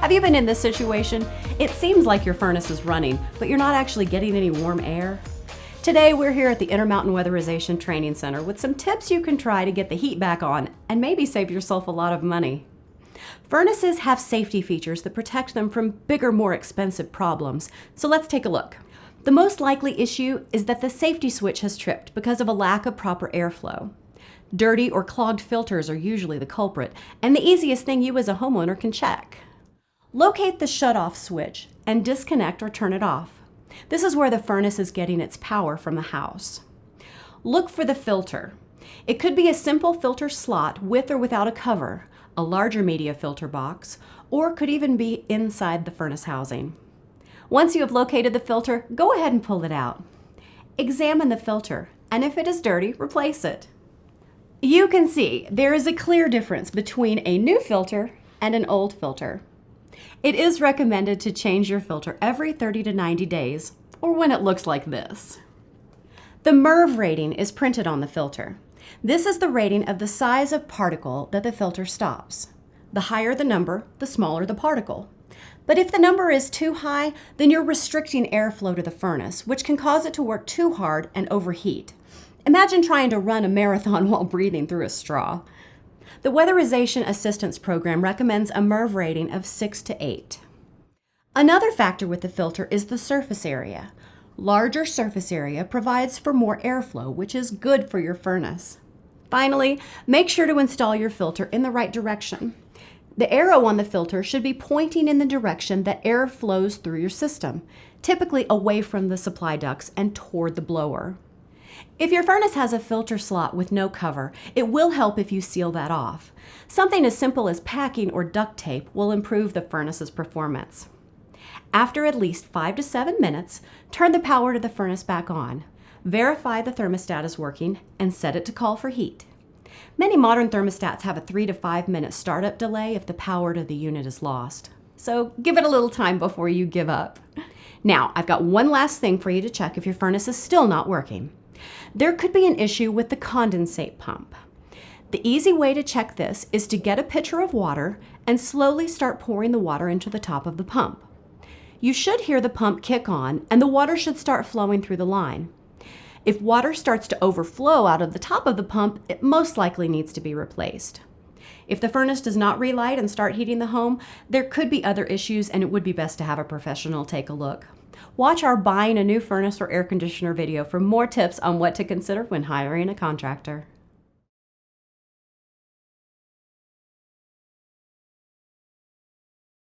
Have you been in this situation? It seems like your furnace is running, but you're not actually getting any warm air. Today, we're here at the Intermountain Weatherization Training Center with some tips you can try to get the heat back on and maybe save yourself a lot of money. Furnaces have safety features that protect them from bigger, more expensive problems, so let's take a look. The most likely issue is that the safety switch has tripped because of a lack of proper airflow. Dirty or clogged filters are usually the culprit, and the easiest thing you as a homeowner can check. Locate the shutoff switch and disconnect or turn it off. This is where the furnace is getting its power from the house. Look for the filter. It could be a simple filter slot with or without a cover, a larger media filter box, or could even be inside the furnace housing. Once you have located the filter, go ahead and pull it out. Examine the filter, and if it is dirty, replace it. You can see there is a clear difference between a new filter and an old filter. It is recommended to change your filter every 30 to 90 days, or when it looks like this. The MERV rating is printed on the filter. This is the rating of the size of particle that the filter stops. The higher the number, the smaller the particle. But if the number is too high, then you're restricting airflow to the furnace, which can cause it to work too hard and overheat. Imagine trying to run a marathon while breathing through a straw. The Weatherization Assistance Program recommends a MERV rating of 6 to 8. Another factor with the filter is the surface area. Larger surface area provides for more airflow, which is good for your furnace. Finally, make sure to install your filter in the right direction. The arrow on the filter should be pointing in the direction that air flows through your system, typically away from the supply ducts and toward the blower. If your furnace has a filter slot with no cover, it will help if you seal that off. Something as simple as packing or duct tape will improve the furnace's performance. After at least 5 to 7 minutes, turn the power to the furnace back on. Verify the thermostat is working and set it to call for heat. Many modern thermostats have a 3 to 5 minute startup delay if the power to the unit is lost. So give it a little time before you give up. Now, I've got one last thing for you to check if your furnace is still not working. There could be an issue with the condensate pump. The easy way to check this is to get a pitcher of water and slowly start pouring the water into the top of the pump. You should hear the pump kick on and the water should start flowing through the line. If water starts to overflow out of the top of the pump, it most likely needs to be replaced. If the furnace does not relight and start heating the home, there could be other issues and it would be best to have a professional take a look. Watch our Buying a New Furnace or Air Conditioner video for more tips on what to consider when hiring a contractor.